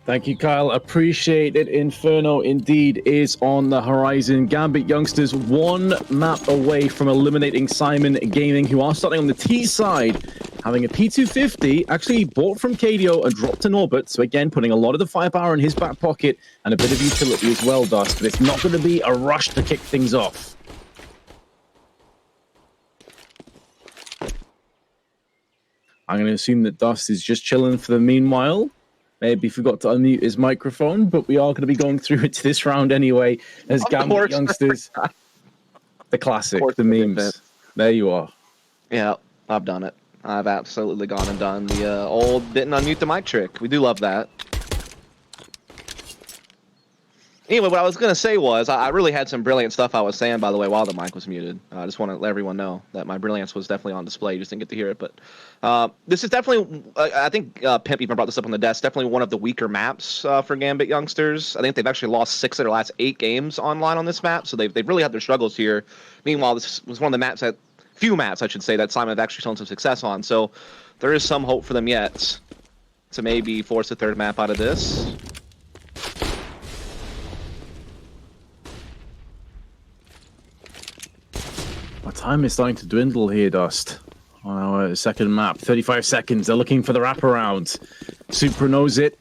Thank you, Kyle. Appreciate it. Inferno indeed is on the horizon. Gambit youngsters one map away from eliminating Syman Gaming, who are starting on the T side, having a P250, actually bought from KDO and dropped in orbit. So again, putting a lot of the firepower in his back pocket and a bit of utility as well, Dust. But it's not going to be a rush to kick things off. I'm going to assume that Dust is just chilling for the meanwhile. Maybe forgot to unmute his microphone, but we are going to be going through it to this round anyway. As Gambit youngsters, the classic, the memes. There you are. Yeah, I've done it. I've absolutely gone and done the old didn't unmute the mic trick. We do love that. Anyway, what I was going to say was I really had some brilliant stuff I was saying, by the way, while the mic was muted. I just want to let everyone know that my brilliance was definitely on display. You just didn't get to hear it. But this is definitely, I think Pimp even brought this up on the desk, definitely one of the weaker maps for Gambit youngsters. I think they've actually lost 6 of their last 8 games online on this map, so they've really had their struggles here. Meanwhile, this was one of the few maps, I should say, that Syman have actually shown some success on. So there is some hope for them yet to maybe force a 3rd map out of this. Our time is starting to dwindle here, Dust. On our 2nd map, 35 seconds. They're looking for the wraparound. Supra knows it.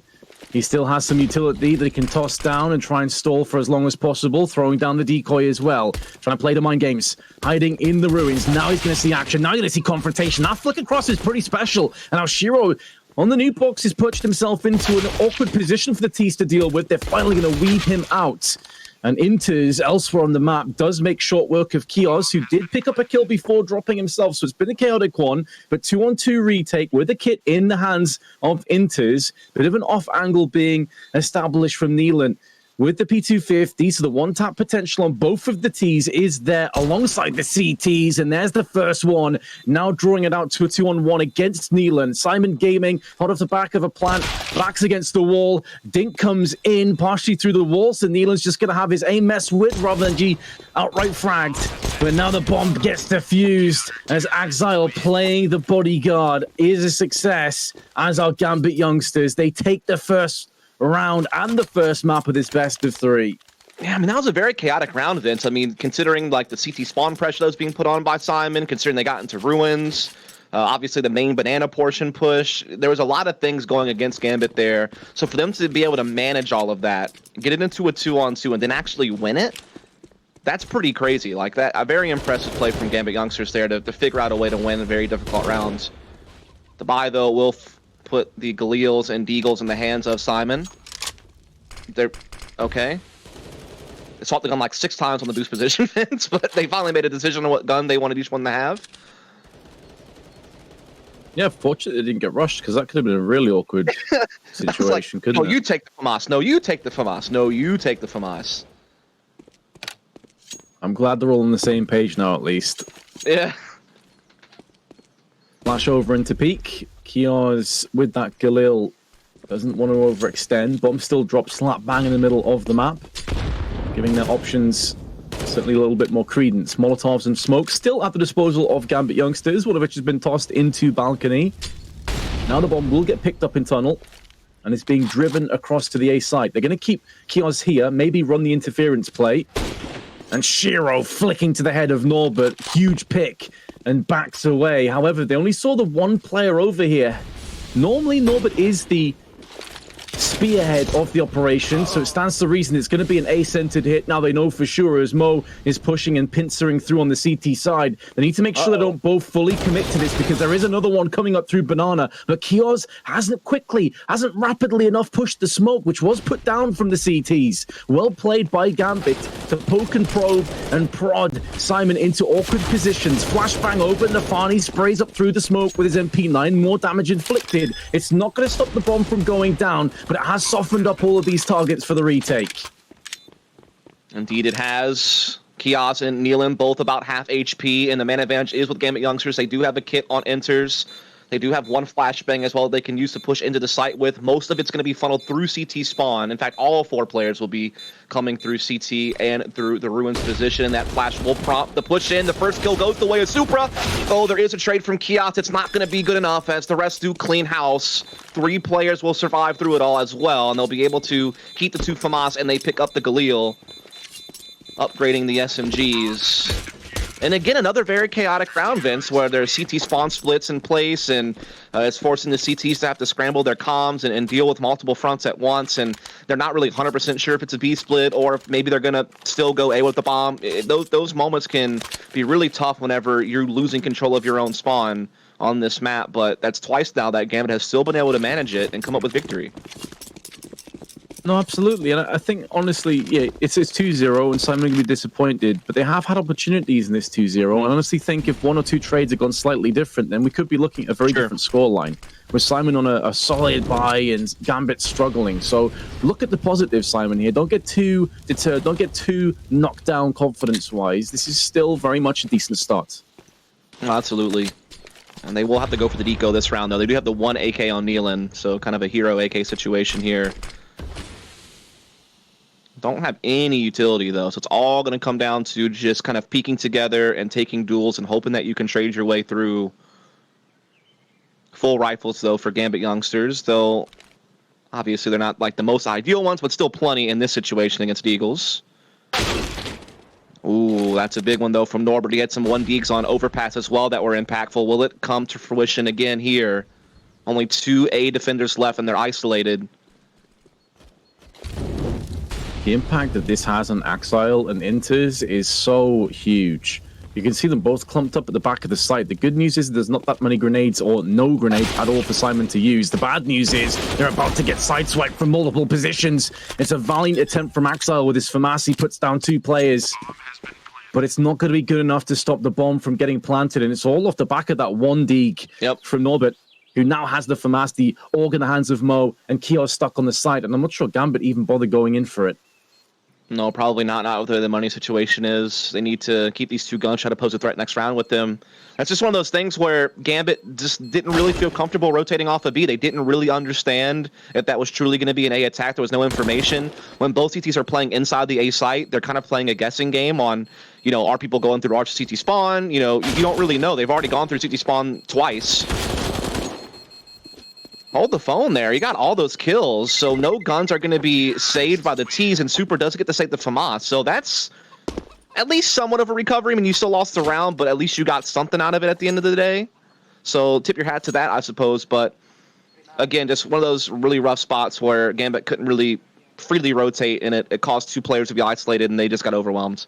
He still has some utility that he can toss down and try and stall for as long as possible, throwing down the decoy as well. Trying to play the mind games, hiding in the ruins. Now he's going to see action. Now he's going to see confrontation. That flick across is pretty special. And now Shiro, on the new box, has pushed himself into an awkward position for the T's to deal with. They're finally going to weed him out. And Inters, elsewhere on the map, does make short work of Kios, who did pick up a kill before dropping himself. So it's been a chaotic one, but 2-on-2 retake with a kit in the hands of Inters. Bit of an off angle being established from Neelan. With the P250, so the one-tap potential on both of the Ts is there alongside the CTs, and there's the first one. Now drawing it out to a 2-on-1 against Neelan. Syman Gaming, hot off the back of a plant, backs against the wall. Dink comes in partially through the wall, so Neelan's just going to have his aim messed with rather than G outright fragged. But now the bomb gets defused as Exile playing the bodyguard is a success, as our Gambit youngsters. They take the first round and the first map of this best of 3. Yeah, I mean, that was a very chaotic round, Vince. I mean, considering like the CT spawn pressure that was being put on by Syman, considering they got into ruins, obviously the main banana portion push, there was a lot of things going against Gambit there. So for them to be able to manage all of that, get it into a 2-on-2 and then actually win it, that's pretty crazy. Like that, a very impressive play from Gambit youngsters there to figure out a way to win a very difficult round. The buy, though, will put the Galeals and Deagles in the hands of Syman. They're okay. They swapped the gun like 6 times on the boost position, Vince, but they finally made a decision on what gun they wanted each one to have. Yeah, fortunately they didn't get rushed, because that could have been a really awkward situation, like, couldn't it? No, you take the FAMAS. No, you take the FAMAS. No, you take the FAMAS. I'm glad they're all on the same page now, at least. Yeah. Flash over into peak. Kios with that Galil doesn't want to overextend. Bomb still drops slap bang in the middle of the map, giving their options certainly a little bit more credence. Molotovs and smoke still at the disposal of Gambit youngsters, one of which has been tossed into balcony. Now the bomb will get picked up in tunnel, and it's being driven across to the A site. They're going to keep Kios here, maybe run the interference play. And Shiro flicking to the head of Norbert. Huge pick. And backs away. However, they only saw the one player over here. Normally, Norbert is the spearhead of the operation, so it stands to reason it's going to be an A-centered hit. Now they know for sure, as Mo is pushing and pincering through on the CT side. They need to make sure they don't both fully commit to this, because there is another one coming up through Banana. But Kios hasn't rapidly enough pushed the smoke, which was put down from the CTs. Well played by Gambit to poke and probe and prod Syman into awkward positions. Flashbang open, Nafani sprays up through the smoke with his MP9. More damage inflicted. It's not going to stop the bomb from going down, but it has softened up all of these targets for the retake. Indeed it has. Kios and Neelan both about half HP, and the man advantage is with Gambit youngsters. They do have a kit on enters. They do have one flashbang as well they can use to push into the site with. Most of it's going to be funneled through CT spawn. In fact, all 4 players will be coming through CT and through the Ruins position. That flash will prompt the push in. The first kill goes the way of Supra. Oh, there is a trade from Kios. It's not going to be good enough as the rest do clean house. 3 players will survive through it all as well, and they'll be able to keep the 2 FAMAS, and they pick up the Galil, upgrading the SMGs. And again, another very chaotic round, Vince, where there's CT spawn splits in place, and it's forcing the CTs to have to scramble their comms and deal with multiple fronts at once, and they're not really 100% sure if it's a B split or if maybe they're going to still go A with the bomb. Those moments can be really tough whenever you're losing control of your own spawn on this map, but that's twice now that Gambit has still been able to manage it and come up with victory. No, absolutely. And I think, honestly, yeah, it's 2-0, and Syman will be disappointed, but they have had opportunities in this 2-0. I honestly think if 1 or 2 trades had gone slightly different, then we could be looking at a very different scoreline, with Syman on a solid buy and Gambit struggling. So look at the positive, Syman, here. Don't get too deterred. Don't get too knocked down confidence-wise. This is still very much a decent start. Absolutely. And they will have to go for the deco this round, though. They do have the 1 AK on Nealon, so kind of a hero AK situation here. Don't have any utility, though, so it's all going to come down to just kind of peeking together and taking duels and hoping that you can trade your way through. Full rifles, though, for Gambit youngsters, though obviously they're not like the most ideal ones, but still plenty in this situation against Eagles. Ooh, that's a big one, though, from Norbert. He had some 1Ds on overpass as well that were impactful. Will it come to fruition again here? Only 2 A defenders left, and they're isolated. The impact that this has on Axile and Inters is so huge. You can see them both clumped up at the back of the site. The good news is there's not that many grenades or no grenade at all for Syman to use. The bad news is they're about to get sideswiped from multiple positions. It's a valiant attempt from Axile with his FAMAS. He puts down 2 players. But it's not going to be good enough to stop the bomb from getting planted. And it's all off the back of that 1 deke from Norbert, who now has the FAMAS, the AUG in the hands of Mo, and Kios stuck on the side. And I'm not sure Gambit even bothered going in for it. No, probably not. Not where the money situation is. They need to keep these 2 guns, try to pose a threat next round with them. That's just one of those things where Gambit just didn't really feel comfortable rotating off a B. They didn't really understand if that was truly going to be an A attack. There was no information. When both CTs are playing inside the A site, they're kind of playing a guessing game on, you know, are people going through Arch CT spawn? You know, you don't really know. They've already gone through CT spawn twice. Hold the phone there. You got all those kills, so no guns are going to be saved by the T's, and Super doesn't get to save the FAMAS. So that's at least somewhat of a recovery. I mean, you still lost the round, but at least you got something out of it at the end of the day. So tip your hat to that, I suppose. But again, just one of those really rough spots where Gambit couldn't really freely rotate, and it caused 2 players to be isolated, and they just got overwhelmed.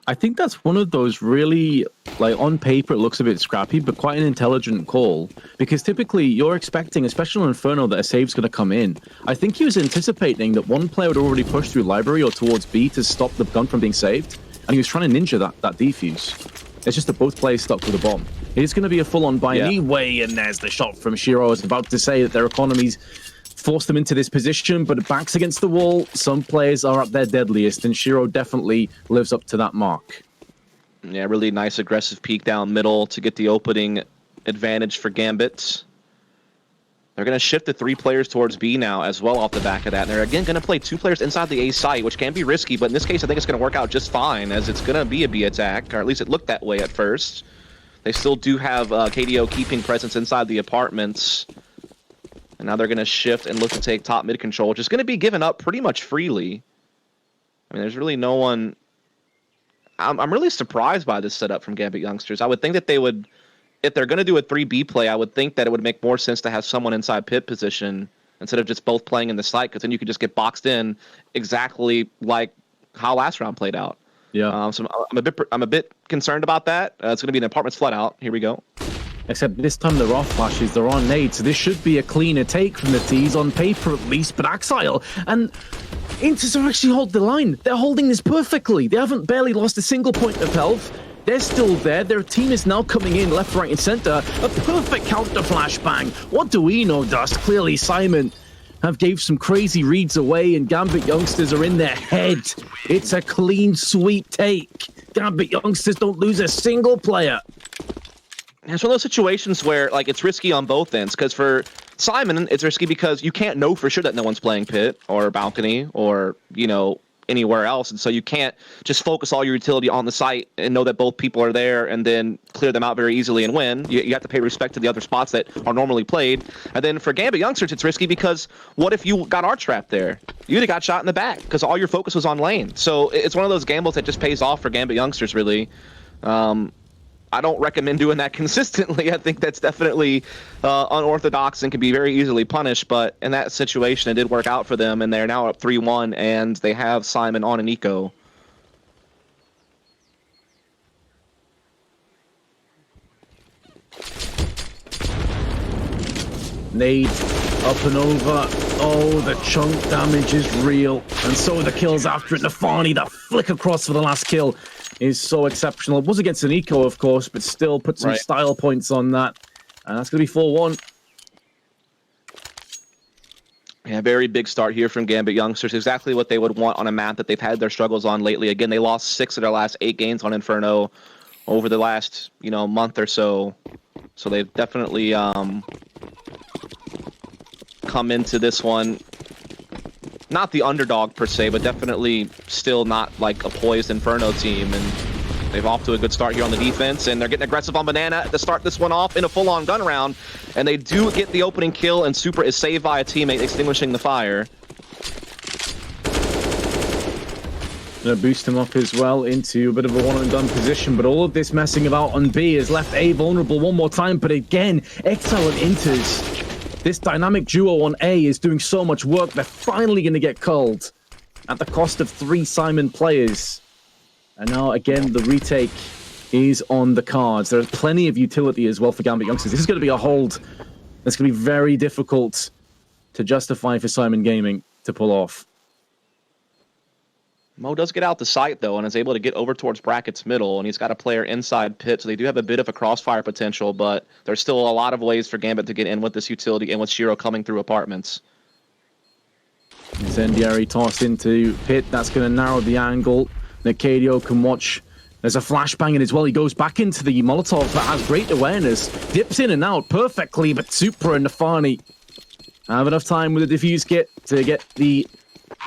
I think that's one of those really, like, on paper it looks a bit scrappy, but quite an intelligent call. Because typically you're expecting, especially on Inferno, that a save's going to come in. I think he was anticipating that 1 player would already push through library or towards B to stop the gun from being saved. And he was trying to ninja that defuse. It's just that both players stuck with the bomb. It's going to be a full-on buy anyway, and there's the shot from Shiro. I was about to say that their economies forced them into this position, but backs against the wall. Some players are at their deadliest, and Shiro definitely lives up to that mark. Yeah, really nice aggressive peek down middle to get the opening advantage for Gambit. They're going to shift the 3 players towards B now as well off the back of that. And they're again going to play 2 players inside the A site, which can be risky, but in this case I think it's going to work out just fine, as it's going to be a B attack, or at least it looked that way at first. They still do have KDO keeping presence inside the apartments. And now they're going to shift and look to take top mid control, which is going to be given up pretty much freely. I mean, there's really no one. I'm really surprised by this setup from Gambit youngsters. I would think that they would, if they're going to do a 3B play, I would think that it would make more sense to have someone inside pit position instead of just both playing in the site, because then you could just get boxed in exactly like how last round played out. Yeah. So I'm a bit concerned about that. It's going to be an apartments flat out. Here we go. Except this time they're off flashes, they're on nades, so this should be a cleaner take from the T's, on paper at least, but Axile and Inters are actually holding the line. They're holding this perfectly. They haven't barely lost a single point of health. They're still there. Their team is now coming in left, right, and center. A perfect counter flashbang. What do we know, Dust? Clearly, Syman have gave some crazy reads away, and Gambit youngsters are in their head. It's a clean sweep take. Gambit youngsters don't lose a single player. It's one of those situations where like it's risky on both ends, because for Syman, it's risky because you can't know for sure that no one's playing pit or balcony or, you know, anywhere else. And so you can't just focus all your utility on the site and know that both people are there and then clear them out very easily and win. You have to pay respect to the other spots that are normally played. And then for Gambit youngsters, it's risky because what if you got arch trapped there? You'd have got shot in the back because all your focus was on lane. So it's one of those gambles that just pays off for Gambit youngsters, really. I don't recommend doing that consistently. I think that's definitely unorthodox and can be very easily punished. But in that situation, it did work out for them, and they're now up 3-1, and they have Syman on an eco. Nade up and over. Oh, the chunk damage is real. And so are the kills after it. Nafani, that flick across for the last kill is so exceptional. It was against an eco, of course, but still put some style points on that. And that's going to be 4-1. Yeah, very big start here from Gambit youngsters. Exactly what they would want on a map that they've had their struggles on lately. Again, they lost 6 of their last 8 games on Inferno over the last, month or so. So they've definitely come into this one not the underdog per se, but definitely still not like a poised Inferno team. And they've off to a good start here on the defense, and they're getting aggressive on Banana to start this one off in a full-on gun round. And they do get the opening kill, and Super is saved by a teammate extinguishing the fire. Gonna boost him up as well into a bit of a one-and-done position, but all of this messing about on B has left A vulnerable one more time. But again, Excellent enters. This dynamic duo on A is doing so much work. They're finally going to get culled at the cost of 3 Syman players. And now, again, the retake is on the cards. There's plenty of utility as well for Gambit youngsters. This is going to be a hold that's going to be very difficult to justify for Syman Gaming to pull off. Mo does get out the site, though, and is able to get over towards brackets middle, and he's got a player inside pit, so they do have a bit of a crossfire potential, but there's still a lot of ways for Gambit to get in with this utility and with Shiro coming through apartments. Incendiary tossed into pit. That's going to narrow the angle. Nakadio can watch. There's a flashbang in as well. He goes back into the Molotov, but has great awareness. Dips in and out perfectly, but Supra and Nafani have enough time with the defuse kit to get the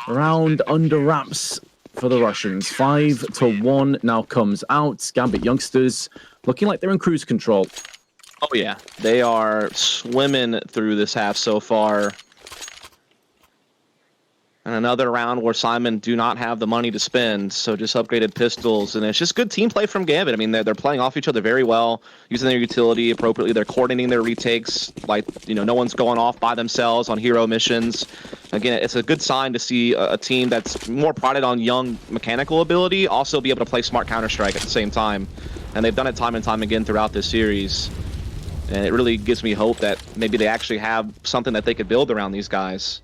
round under wraps for the Russians. 5-1 now comes out. Gambit youngsters looking like they're in cruise control. Oh yeah, they are swimming through this half so far. And another round where Syman do not have the money to spend, so just upgraded pistols, and it's just good team play from Gambit. I mean, they're playing off each other very well, using their utility appropriately. They're coordinating their retakes, like, no one's going off by themselves on hero missions. Again, it's a good sign to see a team that's more prided on young mechanical ability also be able to play smart Counter-Strike at the same time. And they've done it time and time again throughout this series. And it really gives me hope that maybe they actually have something that they could build around these guys.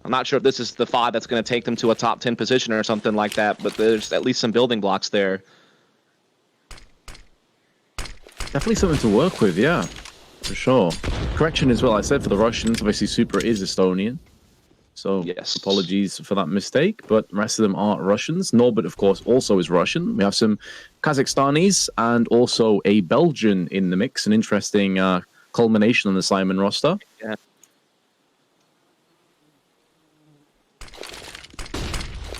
I'm not sure if this is the 5 that's going to take them to a top 10 position or something like that, but there's at least some building blocks there. Definitely something to work with, yeah, for sure. Correction as well, I said for the Russians, obviously Super is Estonian. So yes, apologies for that mistake, but the rest of them are Russians. Norbert, of course, also is Russian. We have some Kazakhstanis and also a Belgian in the mix. An interesting culmination on the Syman roster. Yeah.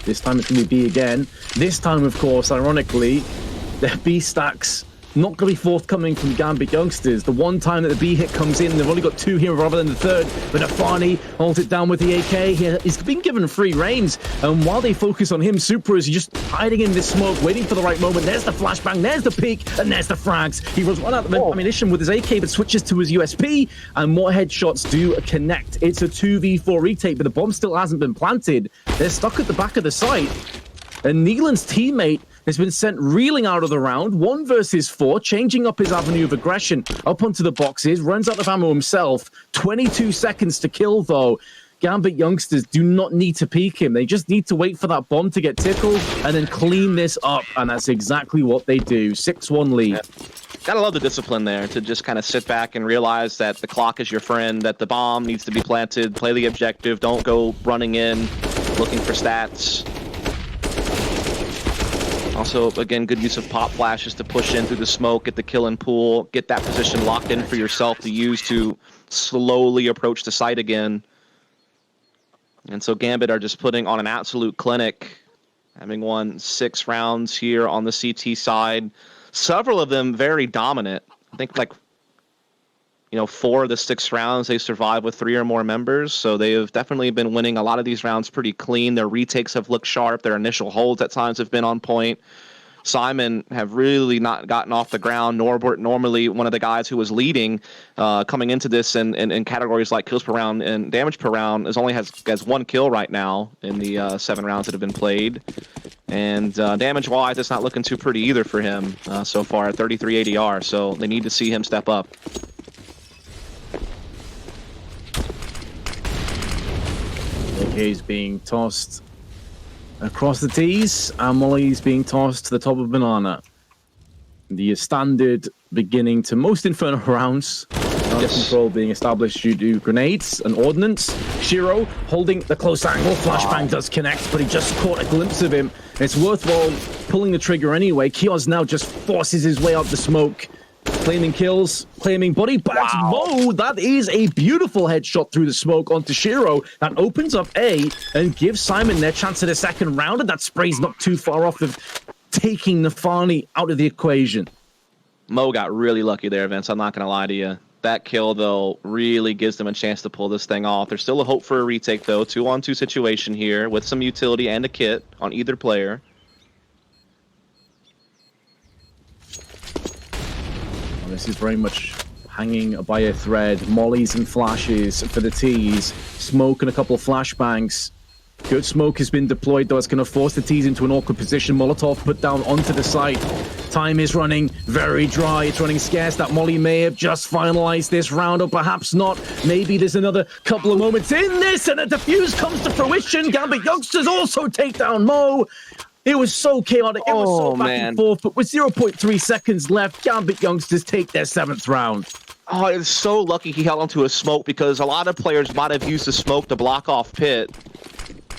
This time it's going to be B again. This time, of course, ironically, the B stacks not going to be forthcoming from Gambit youngsters. The one time that the B hit comes in, they've only got 2 here rather than the 3rd. But Afani holds it down with the AK. He's been given free reins. And while they focus on him, Super is just hiding in this smoke, waiting for the right moment. There's the flashbang, there's the peek, and there's the frags. He runs one out of ammunition with his AK, but switches to his USP, and more headshots do connect. It's a 2v4 retake, but the bomb still hasn't been planted. They're stuck at the back of the site. And Neelan's teammate has been sent reeling out of the round, 1 versus 4, changing up his avenue of aggression up onto the boxes, runs out of ammo himself. 22 seconds to kill, though. Gambit youngsters do not need to peek him. They just need to wait for that bomb to get tickled and then clean this up, and that's exactly what they do. 6-1 lead. Yeah. Gotta love the discipline there to just kind of sit back and realize that the clock is your friend, that the bomb needs to be planted, play the objective, don't go running in, looking for stats. Also, again, good use of pop flashes to push in through the smoke, get the kill and pool, get that position locked in for yourself to use to slowly approach the site again. And so Gambit are just putting on an absolute clinic, having won 6 rounds here on the CT side. Several of them very dominant. I think like, 4 of the 6 rounds they survived with 3 or more members. So they have definitely been winning a lot of these rounds pretty clean. Their retakes have looked sharp. Their initial holds at times have been on point. Syman have really not gotten off the ground. Norbert, normally one of the guys who was leading coming into this in categories like kills per round and damage per round, only has 1 kill right now in the 7 rounds that have been played. And damage-wise, it's not looking too pretty either for him so far at 33 ADR. So they need to see him step up. AK's being tossed across the T's, and Molly's being tossed to the top of Banana. The standard beginning to most Inferno rounds. Control being established due to grenades and ordnance. Shiro holding the close angle. Flashbang does connect, but he just caught a glimpse of him. It's worthwhile pulling the trigger anyway. Kiosk now just forces his way out the smoke. Claiming kills, claiming body bags. Whoa, that is a beautiful headshot through the smoke onto Shiro. That opens up A and gives Syman their chance at a second round, and that spray's not too far off of taking Nafani out of the equation. Mo got really lucky there, Vince. I'm not going to lie to you. That kill, though, really gives them a chance to pull this thing off. There's still a hope for a retake, though. 2-on-2 situation here with some utility and a kit on either player. This is very much hanging by a thread. Mollies and flashes for the T's. Smoke and a couple of flashbangs. Good smoke has been deployed, though. It's going to force the T's into an awkward position. Molotov put down onto the site. Time is running very dry. It's running scarce. That Molly may have just finalized this round, or perhaps not. Maybe there's another couple of moments in this, and a defuse comes to fruition. Gambit youngsters also take down Mo. It was so chaotic. It was so back and forth, but with 0.3 seconds left, Gambit youngsters take their 7th round. Oh, it's so lucky he held onto a smoke, because a lot of players might have used the smoke to block off Pit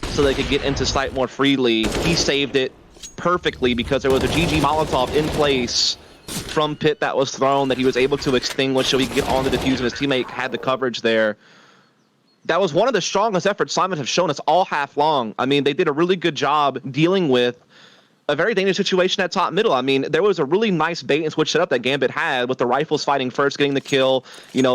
so they could get into site more freely. He saved it perfectly because there was a GG Molotov in place from Pit that was thrown that he was able to extinguish so he could get on the defuse, and his teammate had the coverage there. That was one of the strongest efforts Syman have shown us all half long. I mean, they did a really good job dealing with a very dangerous situation at top middle. I mean, there was a really nice bait and switch setup that Gambit had with the rifles fighting first, getting the kill.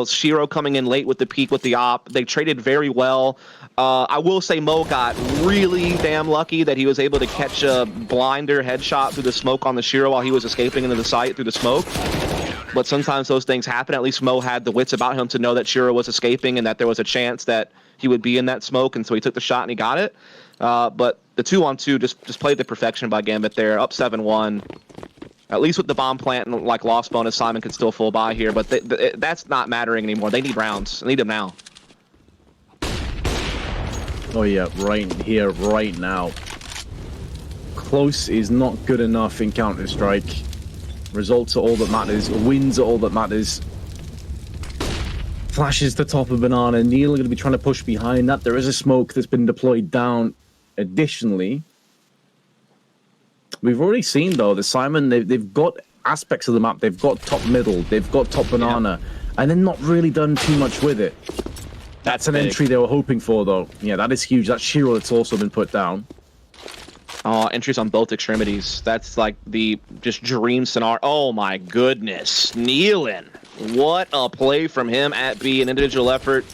Shiro coming in late with the peek with the op. They traded very well. I will say Mo got really damn lucky that he was able to catch a blinder headshot through the smoke on the Shiro while he was escaping into the site through the smoke. But sometimes those things happen. At least Mo had the wits about him to know that Shiro was escaping and that there was a chance that he would be in that smoke, and so he took the shot and he got it. But the 2-on-2 just played to perfection by Gambit there, up 7-1. At least with the bomb plant and like loss bonus, Syman could still full buy here, but that's not mattering anymore. They need rounds. They need them now. Oh yeah, right here, right now. Close is not good enough in Counter-Strike. Results are all that matters. Wins are all that matters. Flashes the top of Banana. Neil are going to be trying to push behind that. There is a smoke that's been deployed down. Additionally, we've already seen, though, that Syman, they've got aspects of the map. They've got top middle. They've got top Banana. And they're not really done too much with it. That's an entry they were hoping for, though. Yeah, that is huge. That's Shiro that's also been put down. Entries on both extremities. That's like the just dream scenario. Oh my goodness. Nealon. What a play from him at B. An individual effort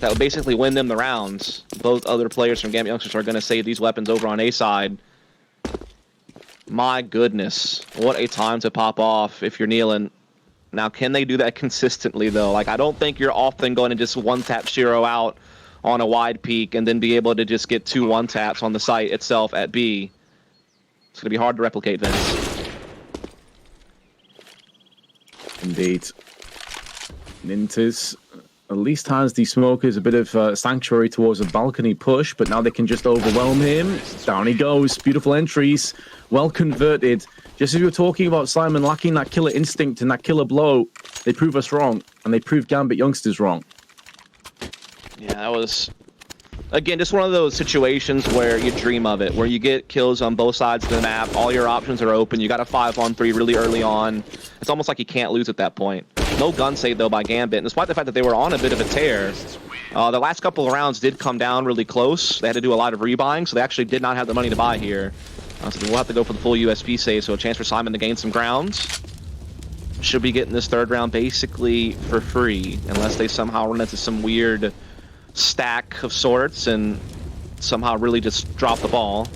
that would basically win them the rounds. Both other players from Gambit Youngsters are going to save these weapons over on A side. My goodness. What a time to pop off if you're Nealon. Now, can they do that consistently, though? Like, I don't think you're often going to just one-tap Shiro out on a wide peak and then be able to just get 2 one-taps on the site itself at B. It's going to be hard to replicate, Vince. Indeed. Nintas at least has the smokers a bit of sanctuary towards a balcony push, but now they can just overwhelm him. Down he goes. Beautiful entries. Well converted. Just as we were talking about Syman lacking that killer instinct and that killer blow, they prove us wrong, and they prove Gambit Youngsters wrong. Yeah, that was Again, just one of those situations where you dream of it, where you get kills on both sides of the map, all your options are open, you got a 5-on-3 really early on. It's almost like you can't lose at that point. No gun save, though, by Gambit, and despite the fact that they were on a bit of a tear, the last couple of rounds did come down really close. They had to do a lot of rebuying, so they actually did not have the money to buy here. So we'll have to go for the full USP save, so a chance for Syman to gain some grounds. Should be getting this third round basically for free, unless they somehow run into some weird stack of sorts and somehow really just drop the ball.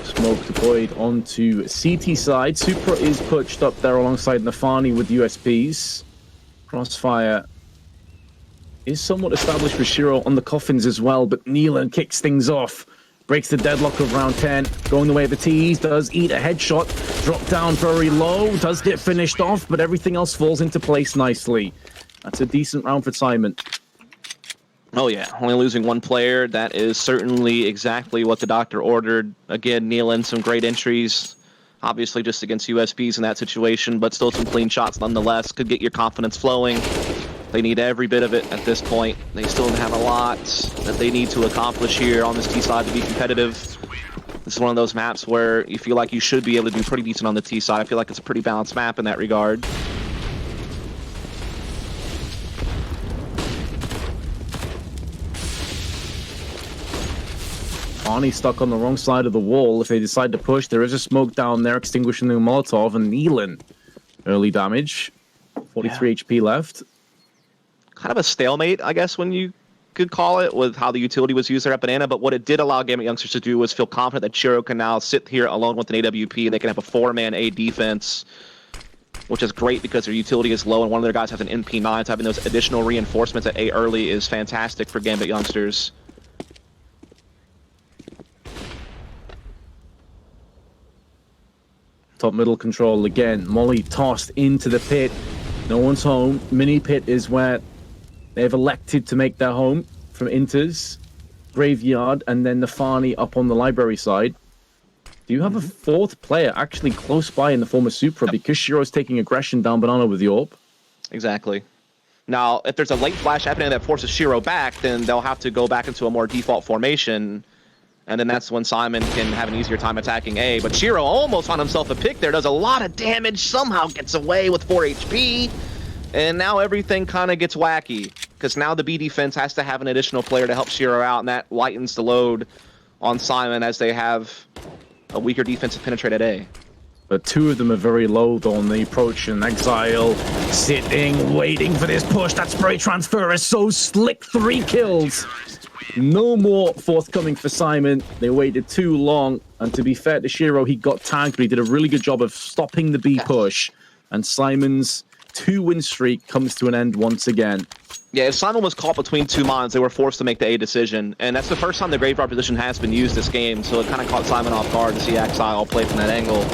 Smoke deployed onto CT side. Supra is pushed up there alongside Nafani with USPs. Crossfire is somewhat established for Shiro on the coffins as well, but Neelan kicks things off. Breaks the deadlock of round 10, going the way of the T's, does eat a headshot, drop down very low, does get finished off, but everything else falls into place nicely. That's a decent round for Syman. Oh yeah, only losing one player. That is certainly exactly what the doctor ordered. Again, Neelan, some great entries, obviously just against USPs in that situation, but still some clean shots nonetheless. Could get your confidence flowing. They need every bit of it at this point. They still have a lot that they need to accomplish here on this T side to be competitive. This is one of those maps where you feel like you should be able to do pretty decent on the T side. I feel like it's a pretty balanced map in that regard. Arnie stuck on the wrong side of the wall. If they decide to push, there is a smoke down there extinguishing the Molotov, and Neelan. Early damage. 43 HP left. Kind of a stalemate, I guess, when you could call it, with how the utility was used there at Banana. But what it did allow Gambit youngsters to do was feel confident that Chiro can now sit here alone with an AWP. They can have a 4-man A defense, which is great because their utility is low and one of their guys has an NP9. So having those additional reinforcements at A early is fantastic for Gambit youngsters. Top middle control again. Molly tossed into the pit. No one's home. Mini pit is where they've elected to make their home from Inter's graveyard, and then Nafani up on the library side. Do you have a fourth player actually close by in the form of Supra because Shiro's taking aggression down Banana with the AWP? Exactly. Now, if there's a late flash happening that forces Shiro back, then they'll have to go back into a more default formation. And then that's when Syman can have an easier time attacking A. But Shiro almost found himself a pick there, does a lot of damage, somehow gets away with 4 HP. And now everything kind of gets wacky, because now the B defense has to have an additional player to help Shiro out, and that lightens the load on Syman as they have a weaker defensive penetrate at A. But two of them are very low on the approach, and Exile sitting, waiting for this push. That spray transfer is so slick. 3 kills. No more forthcoming for Syman. They waited too long, and to be fair to Shiro, he got tagged, but he did a really good job of stopping the B push. And Syman's 2-win streak comes to an end once again. Yeah, if Syman was caught between 2 mines, they were forced to make the A decision. And that's the first time the graveyard position has been used this game, so it kind of caught Syman off guard to see Exile play from that angle.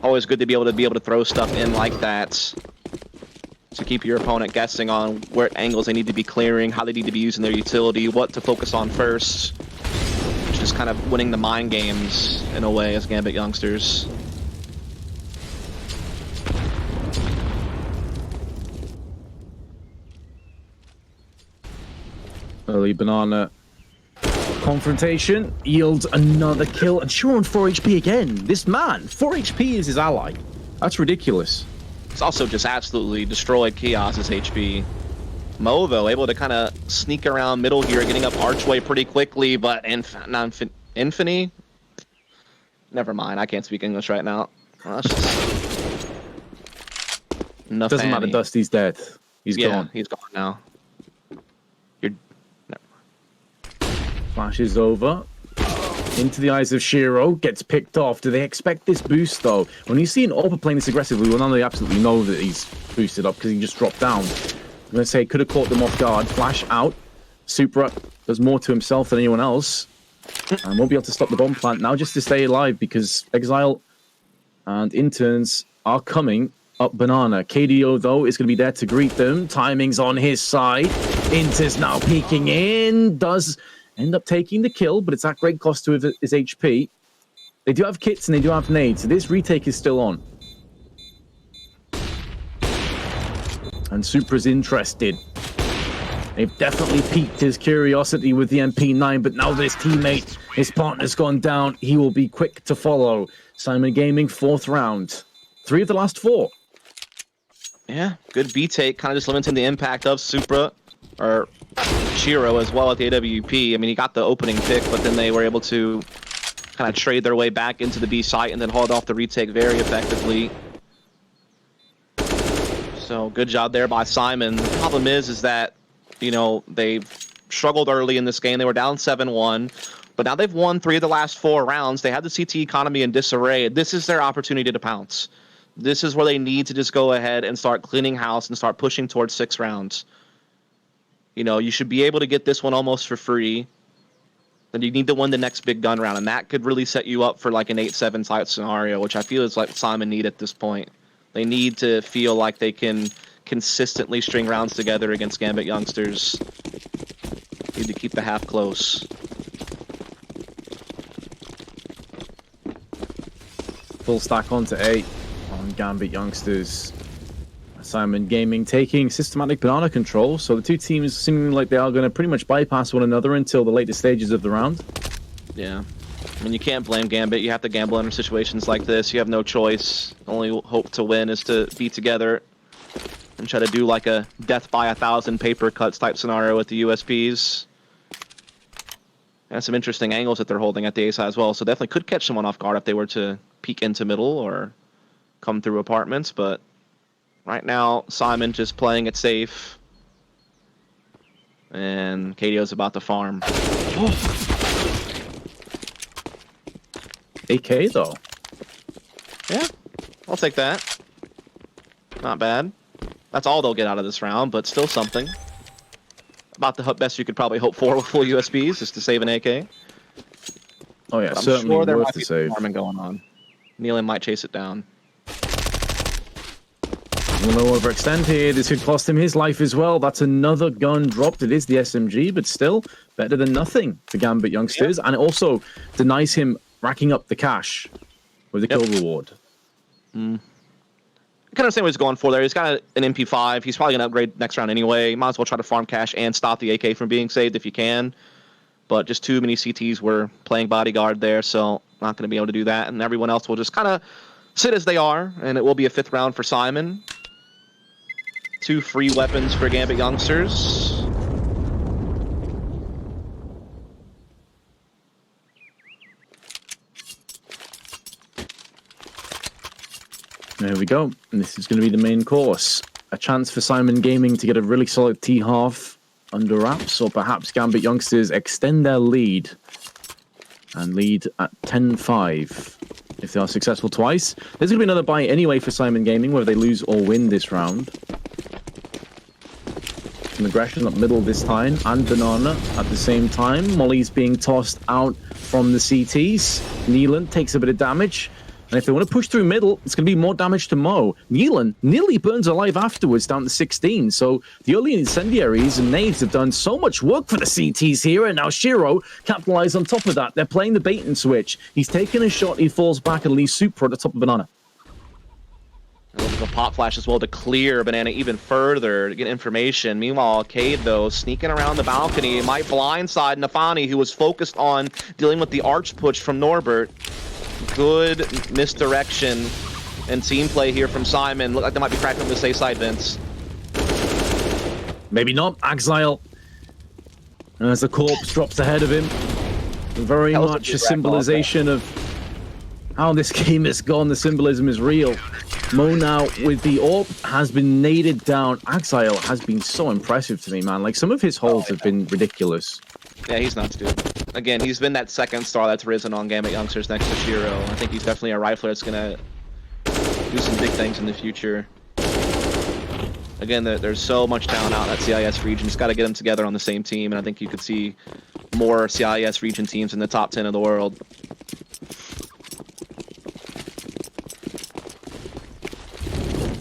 Always good to be able to throw stuff in like that, to keep your opponent guessing on where angles they need to be clearing, how they need to be using their utility, what to focus on first. Just kind of winning the mind games in a way as Gambit youngsters. Early Banana confrontation yields another kill, and Shiro on 4 HP again. This man, 4 HP is his ally. That's ridiculous. It's also just absolutely destroyed Chaos's HP. Mo, though, able to kind of sneak around middle here, getting up Archway pretty quickly, but Infini? Never mind, I can't speak English right now. Well, doesn't matter, Dusty's dead. He's gone. He's gone now. Flashes over into the eyes of Shiro, gets picked off. Do they expect this boost, though? When you see an AWP playing this aggressively, well, none of them absolutely know that he's boosted up because he just dropped down. I'm going to say could have caught them off guard. Flash out. Supra does more to himself than anyone else and won't be able to stop the bomb plant now just to stay alive because Exile and Interns are coming up Banana. KDO, though, is going to be there to greet them. Timing's on his side. Inter's now peeking in. Does end up taking the kill, but it's at great cost to his HP. They do have kits and they do have nades, so this retake is still on. And Supra's interested. They've definitely piqued his curiosity with the MP9, but now this teammate, his partner's gone down. He will be quick to follow. Syman Gaming, 4th round. 3 of the last 4. Yeah, good B take, kind of just limiting the impact of Supra, or Shiro as well at the AWP. I mean, he got the opening pick, but then they were able to kind of trade their way back into the B site and then hauled off the retake very effectively. So good job there by Syman. The problem is that, you know, they've struggled early in this game. They were down 7-1, but now they've won 3 of the last 4 rounds. They had the CT economy in disarray. This is their opportunity to pounce. This is where they need to just go ahead and start cleaning house and start pushing towards 6 rounds. You know, you should be able to get this one almost for free. Then you need to win the next big gun round, and that could really set you up for like an 8-7 type scenario, which I feel is like Syman need at this point. They need to feel like they can consistently string rounds together against Gambit youngsters. Need to keep the half close. Full stack onto 8 on Gambit youngsters. Syman Gaming taking systematic banana control, so the two teams seeming like they are going to pretty much bypass one another until the later stages of the round. Yeah. I mean, you can't blame Gambit. You have to gamble under situations like this. You have no choice. The only hope to win is to be together and try to do like a death by 1,000 paper cuts type scenario with the USPs. And some interesting angles that they're holding at the A side as well, so definitely could catch someone off guard if they were to peek into middle or come through apartments, but right now, Syman just playing it safe. And KDO's about to farm. AK though. Yeah, I'll take that. Not bad. That's all they'll get out of this round, but still something. About the best you could probably hope for with full USBs is to save an AK. Oh yeah, But certainly I'm sure there worth might the be save. some farming going on. Nealon might chase it down. Will no overextend here. This could cost him his life as well. That's another gun dropped. It is the SMG, but still better than nothing for Gambit youngsters. Yeah. And it also denies him racking up the cash with the kill reward. I kind of understand what he's going for there. He's got an MP5. He's probably going to upgrade next round anyway. Might as well try to farm cash and stop the AK from being saved if you can. But just too many CTs were playing bodyguard there, so not going to be able to do that. And everyone else will just kind of sit as they are, and it will be a 5th round for Syman. 2 free weapons for Gambit youngsters. There we go. And this is going to be the main course. A chance for Syman Gaming to get a really solid T-half under wraps, or perhaps Gambit youngsters extend their lead and lead at 10-5 if they are successful twice. There's going to be another bite anyway for Syman Gaming, whether they lose or win this round. Some aggression up middle this time, and banana at the same time. Molly's being tossed out from the CTs. Nealon takes a bit of damage. And if they want to push through middle, it's going to be more damage to Mo. Nealon nearly burns alive afterwards, down to 16. So the early incendiaries and nades have done so much work for the CTs here, and now Shiro capitalized on top of that. They're playing the bait and switch. He's taking a shot, he falls back and leaves Supra at the top of banana. A pop flash as well to clear banana even further to get information. Meanwhile, Cade, though, sneaking around the balcony, might blindside Nafani, who was focused on dealing with the arch push from Norbert. Good misdirection and team play here from Syman. Look like they might be cracking up the safe side, Vince. Maybe not. Exile. As the corpse drops ahead of him. Very much a symbolization of how this game has gone. The symbolism is real. Mo now with the AWP has been naded down. Exile has been so impressive to me, man. Like, some of his holds have been ridiculous. Yeah, he's nuts, dude. Again, he's been that second star that's risen on Gambit youngsters next to Shiro. I think he's definitely a rifler that's going to do some big things in the future. Again, there's so much talent out in that CIS region. Just got to get them together on the same team, and I think you could see more CIS region teams in the top 10 of the world.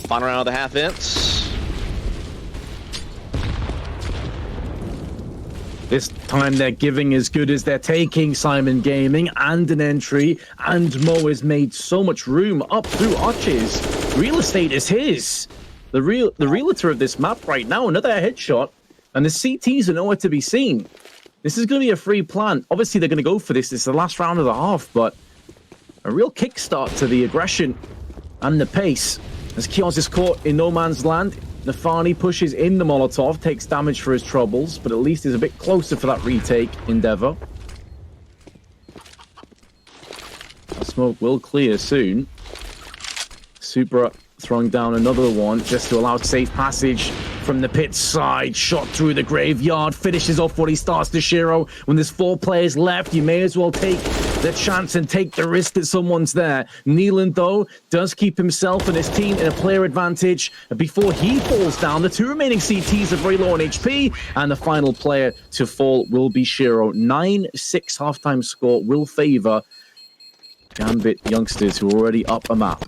Final round of the half ints. This time they're giving as good as they're taking. Syman Gaming and an entry, and Mo has made so much room up through arches. Real estate is his. The realtor of this map right now, another headshot, and the CTs are nowhere to be seen. This is going to be a free plant. Obviously, they're going to go for this. It's the last round of the half, but a real kickstart to the aggression and the pace. As Kios is caught in no man's land, Nafani pushes in the Molotov, takes damage for his troubles, but at least is a bit closer for that retake endeavor. The smoke will clear soon. Supra throwing down another one just to allow safe passage from the pit side. Shot through the graveyard, finishes off what he starts to Shiro. When there's 4 players left, you may as well take the chance and take the risk that someone's there. Neelan, though, does keep himself and his team in a player advantage. Before he falls down, the 2 remaining CTs are very low on HP, and the final player to fall will be Shiro. 9-6 halftime score will favor Gambit youngsters who are already up a map.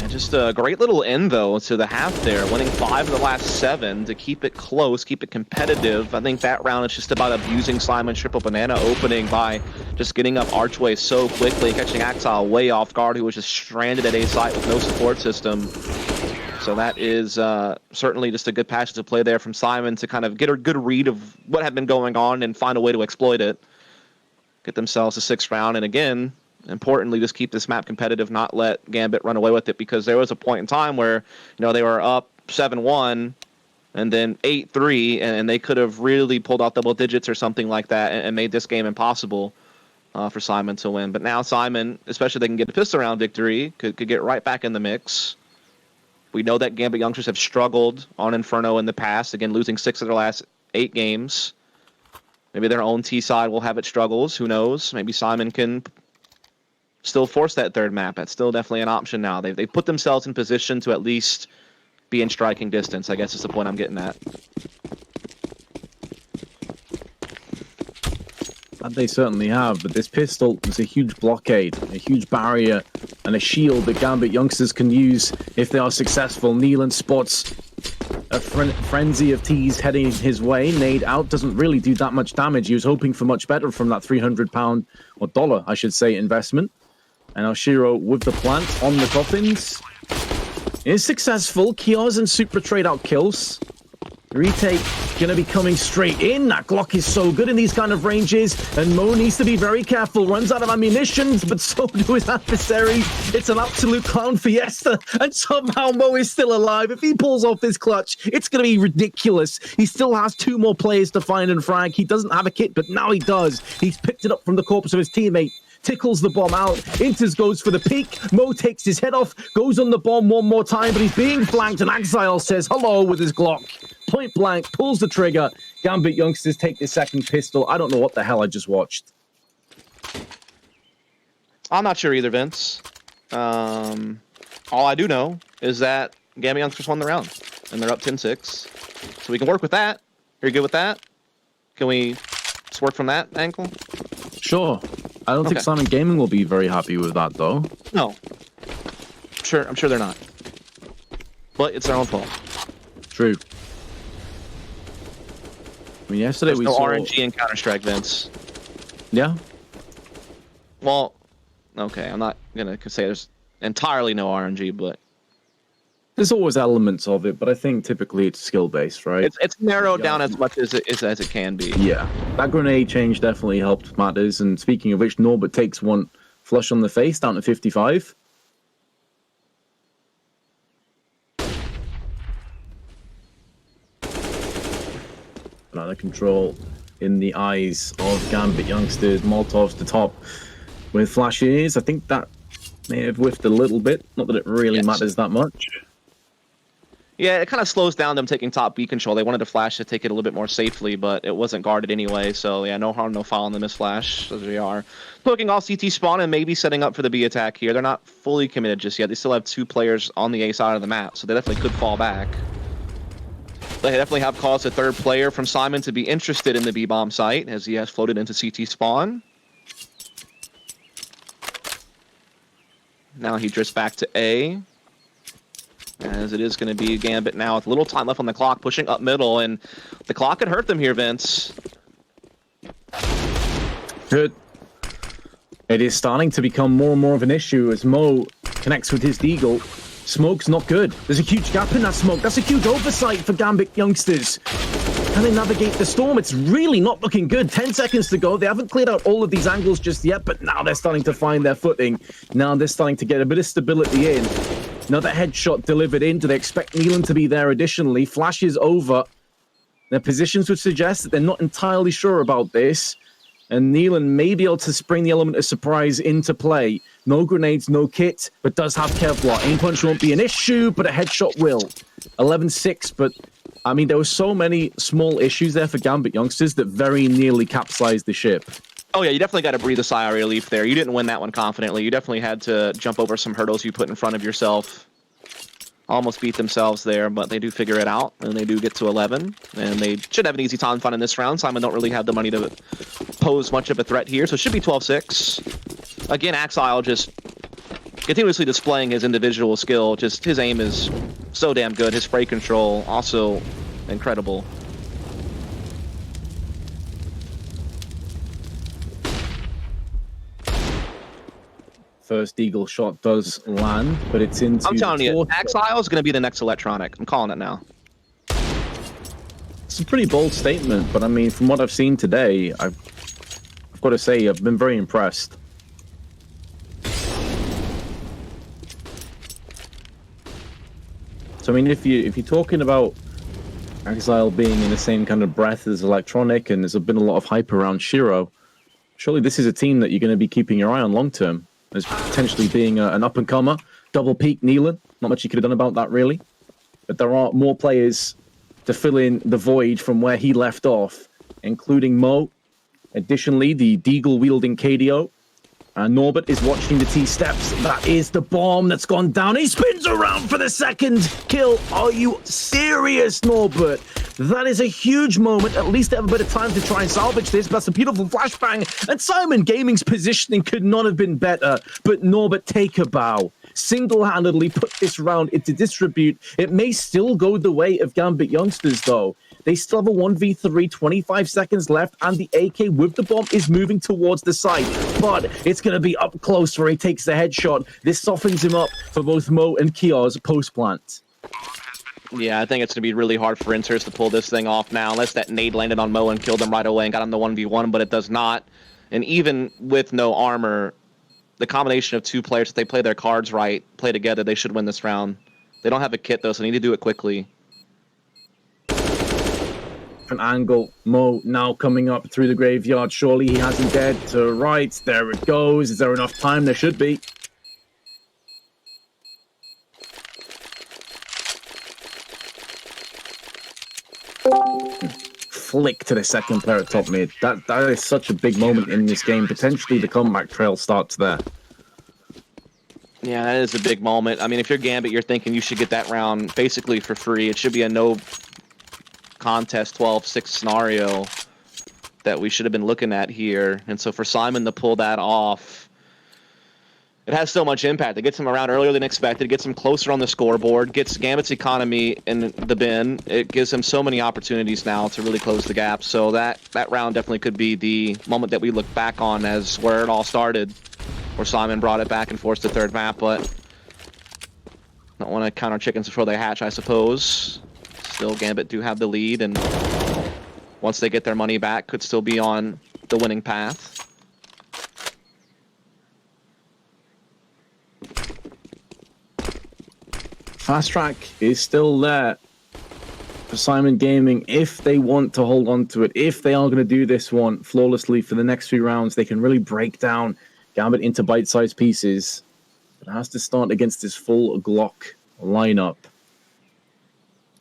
Just a great little end, though, to the half there. Winning 5 of the last 7 to keep it close, keep it competitive. I think that round is just about abusing Syman triple banana opening by just getting up archway so quickly, catching Axile way off guard, who was just stranded at A site with no support system. So that is certainly just a good passage to play there from Syman to kind of get a good read of what had been going on and find a way to exploit it. Get themselves a 6th round, and again, importantly, just keep this map competitive, not let Gambit run away with it, because there was a point in time where, you know, they were up 7-1 and then 8-3, and they could have really pulled out double digits or something like that and made this game impossible for Syman to win. But now Syman, especially if they can get a pistol round victory, could get right back in the mix. We know that Gambit youngsters have struggled on Inferno in the past, again, losing 6 of their last 8 games. Maybe their own T side will have its struggles. Who knows? Maybe Syman can still force that 3rd map. That's still definitely an option now. They put themselves in position to at least be in striking distance, I guess is the point I'm getting at. And they certainly have, but this pistol is a huge blockade, a huge barrier, and a shield that Gambit youngsters can use if they are successful. Neelan spots a frenzy of T's heading his way. Nade out, doesn't really do that much damage. He was hoping for much better from that £300, or dollar, I should say, investment. And now Shiro with the plant on the coffins is successful. Kios and Supra trade out kills. Retake gonna be coming straight in. That Glock is so good in these kind of ranges, and Mo needs to be very careful. Runs out of ammunition, but so do his adversaries. It's an absolute clown fiesta, and somehow Mo is still alive. If he pulls off this clutch, it's gonna be ridiculous. He still has 2 more players to find and frag. He doesn't have a kit, but now he does. He's picked it up from the corpse of his teammate. Tickles the bomb out. Inters goes for the peek. Mo takes his head off, goes on the bomb one more time, but he's being flanked, and Axile says hello with his Glock. Point blank, pulls the trigger. Gambit youngsters take the 2nd pistol. I don't know what the hell I just watched. I'm not sure either, Vince. All I do know is that Gambit youngsters won the round, and they're up 10-6. So we can work with that. Are you good with that? Can we just work from that angle? Sure. I don't think Syman Gaming will be very happy with that, though. No. I'm sure they're not. But it's their own fault. True. I mean, yesterday There's we no saw RNG in Counter-Strike, Vince. Yeah. Well, okay, I'm not gonna say there's entirely no RNG, but there's always elements of it. But I think typically it's skill-based, right? It's narrowed down as much as it can be. Yeah, that grenade change definitely helped matters. And speaking of which, Norbert takes one flush on the face down to 55. Out of control in the eyes of Gambit youngsters. Molotovs to top with flashes. I think that may have whiffed a little bit. Not that it really matters that much. Yeah, it kind of slows down them taking top B control. They wanted to flash to take it a little bit more safely, but it wasn't guarded anyway. So yeah, no harm, no foul on the miss flash. As we are looking off CT spawn and maybe setting up for the B attack here. They're not fully committed just yet. They still have 2 players on the A side of the map, so they definitely could fall back. They definitely have caused a 3rd player from Syman to be interested in the B-bomb site, as he has floated into CT spawn. Now he drifts back to A, as it is going to be Gambit now with little time left on the clock, pushing up middle, and the clock could hurt them here, Vince. Good. It is starting to become more and more of an issue as Mo connects with his deagle. Smoke's not good. There's a huge gap in that smoke. That's a huge oversight for Gambit youngsters. Can they navigate the storm? It's really not looking good. 10 seconds to go. They haven't cleared out all of these angles just yet, but now they're starting to find their footing. Now they're starting to get a bit of stability in. Another headshot delivered in. Do they expect Neelan to be there additionally? Flash is over. Their positions would suggest that they're not entirely sure about this. And Neelan may be able to bring the element of surprise into play. No grenades, no kit, but does have Kevlar. Aim punch won't be an issue, but a headshot will. 11-6, but I mean, there were so many small issues there for Gambit youngsters that very nearly capsized the ship. Oh yeah, you definitely got to breathe a sigh of relief there. You didn't win that one confidently. You definitely had to jump over some hurdles you put in front of yourself. Almost beat themselves there, but they do figure it out, and they do get to 11, and they should have an easy time finding this round. Syman don't really have the money to pose much of a threat here, so it should be 12-6. Again, Axile just continuously displaying his individual skill. Just his aim is so damn good. His spray control also incredible. First Eagle shot does land, but it's into... I'm telling you, Axile is going to be the next Electronic. I'm calling it now. It's a pretty bold statement, but I mean, from what I've seen today, I've got to say, I've been very impressed. So I mean, if you're talking about Axile being in the same kind of breath as Electronic, and there's been a lot of hype around Shiro, surely this is a team that you're going to be keeping your eye on long term, as potentially being an up-and-comer. Double peak Neelan. Not much you could have done about that, really. But there are more players to fill in the void from where he left off, including Mo. Additionally, the Deagle-wielding KDO. Norbert is watching the T-steps. That is the bomb that's gone down. He spins around for the second kill. Are you serious, Norbert? That is a huge moment. At least they have a bit of time to try and salvage this. That's a beautiful flashbang. And Syman Gaming's positioning could not have been better. But Norbert, take a bow. Single-handedly put this round into distribute. It may still go the way of Gambit youngsters, though. They still have a 1v3, 25 seconds left, and the AK with the bomb is moving towards the site. But it's going to be up close where he takes the headshot. This softens him up for both Mo and Kia's post-plant. Yeah, I think it's going to be really hard for Inters to pull this thing off now, unless that nade landed on Mo and killed him right away and got him the 1v1, but it does not. And even with no armor, the combination of two players, if they play their cards right, play together, they should win this round. They don't have a kit, though, so they need to do it quickly. An angle. Mo now coming up through the graveyard. Surely he hasn't dead to right. There it goes. Is there enough time? There should be. Flick to the second player at top mid. That is such a big moment in this game. Potentially the comeback trail starts there. Yeah, that is a big moment. I mean, if you're Gambit, you're thinking you should get that round basically for free. It should be a no contest 12-6 scenario that we should have been looking at here. And so for Syman to pull that off, it has so much impact. It gets him around earlier than expected. It gets him closer on the scoreboard, gets Gambit's economy in the bin. It gives him so many opportunities now to really close the gap. So that round definitely could be the moment that we look back on as where it all started, where Syman brought it back and forced the third map. But don't want to count our chickens before they hatch, I suppose. Still, Gambit do have the lead, and once they get their money back, could still be on the winning path. Fast track is still there for Syman Gaming if they want to hold on to it. If they are going to do this one flawlessly for the next few rounds, they can really break down Gambit into bite-sized pieces. But it has to start against this full Glock lineup.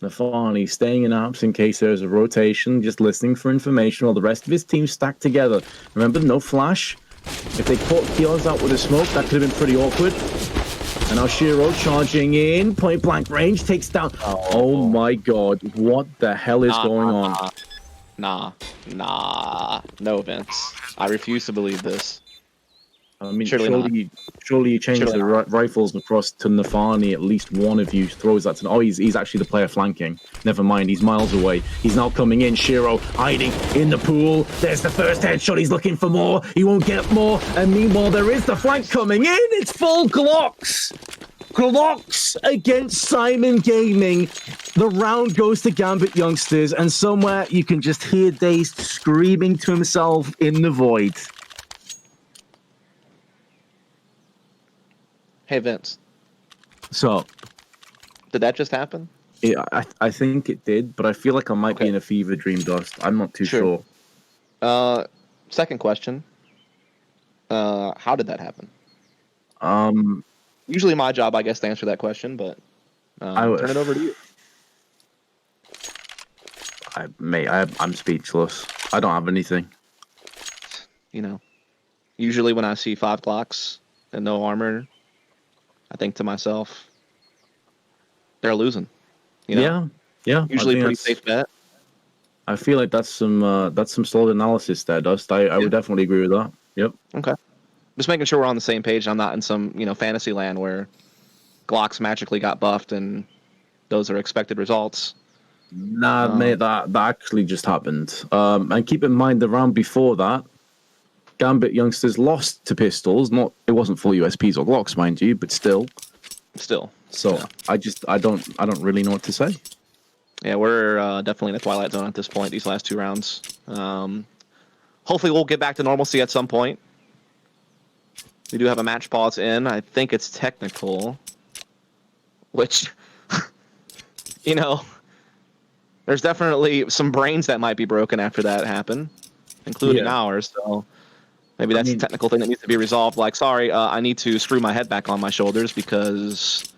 Nafani staying in apps in case there's a rotation, just listening for information while the rest of his team stacked together. Remember, no flash. If they caught Kios out with a smoke, that could have been pretty awkward. And now Shiro charging in, point blank range, takes down. Oh my god, what the hell is going on? No, Vince. I refuse to believe this. I mean, surely you change the rifles across to Nafani. At least one of you throws that to... Oh, he's actually the player flanking. Never mind, he's miles away. He's now coming in. Shiro hiding in the pool. There's the first headshot. He's looking for more. He won't get more. And meanwhile, there is the flank coming in. It's full Glocks. Glocks against Syman Gaming. The round goes to Gambit youngsters, and somewhere you can just hear Daze screaming to himself in the void. Hey, Vince. So, did that just happen? Yeah, I think it did, but I feel like I might be in a fever dream, Dust. I'm not too sure. Second question. How did that happen? Usually my job, I guess, to answer that question, but turn it over to you. I'm speechless. I don't have anything. You know, usually when I see 5 clocks and no armor, I think to myself, they're losing. You know? Yeah. Usually pretty safe bet. I feel like that's some solid analysis there, Dust. I would definitely agree with that. Yep. Okay. Just making sure we're on the same page. I'm not in some, fantasy land where Glocks magically got buffed and those are expected results. Nah, mate, that actually just happened. And keep in mind the round before that, Gambit youngsters lost to pistols. It wasn't full USPs or Glocks, mind you, but still. So yeah. I don't really know what to say. Yeah, we're definitely in the twilight zone at this point. These last 2 rounds. Hopefully, we'll get back to normalcy at some point. We do have a match pause in. I think it's technical, which, there's definitely some brains that might be broken after that happened, including ours. So maybe that's a technical thing that needs to be resolved. Like, sorry, I need to screw my head back on my shoulders because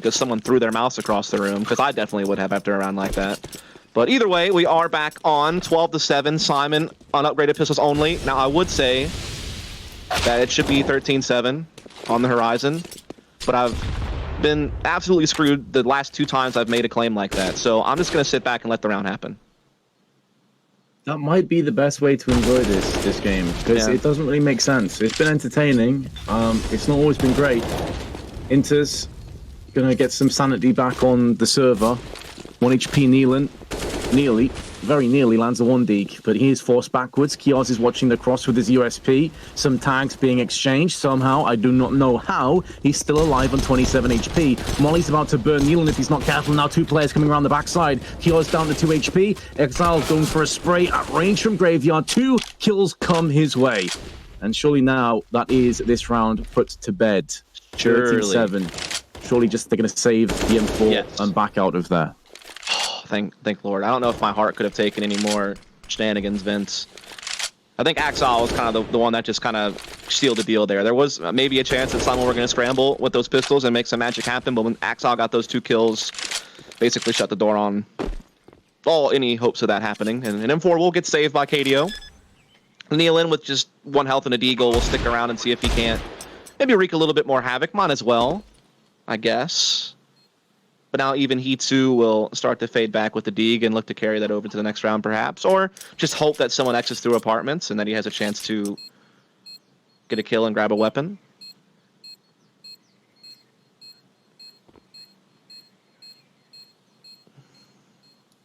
someone threw their mouse across the room, because I definitely would have after a round like that. But either way, we are back on 12-7. Syman on upgraded pistols only. Now, I would say that it should be 13-7 on the horizon, but I've been absolutely screwed the last 2 times I've made a claim like that. So I'm just going to sit back and let the round happen. That might be the best way to enjoy this game, because it doesn't really make sense. It's been entertaining. It's not always been great. Inter's going to get some sanity back on the server. 1 HP Nealon. Very nearly lands a 1 dig, but he is forced backwards. Kios is watching the cross with his USP. Some tags being exchanged somehow. I do not know how. He's still alive on 27 HP. Molly's about to burn Nealon if he's not careful. Now 2 players coming around the backside. Kios down to 2 HP. Exile going for a spray at range from Graveyard. 2 kills come his way. And surely now that is this round put to bed. 13-7. Surely just they're going to save the M4 and back out of there. Thank Lord. I don't know if my heart could have taken any more shenanigans, Vince. I think Axel was kind of the one that just kind of sealed the deal there. There was maybe a chance that Syman were going to scramble with those pistols and make some magic happen, but when Axel got those 2 kills, basically shut the door on any hopes of that happening. And M4 will get saved by KDO. Nealon with just 1 health and a deagle will stick around and see if he can't maybe wreak a little bit more havoc. Might as well, I guess. But now even he too will start to fade back with the dig and look to carry that over to the next round perhaps. Or just hope that someone X's through apartments and that he has a chance to get a kill and grab a weapon.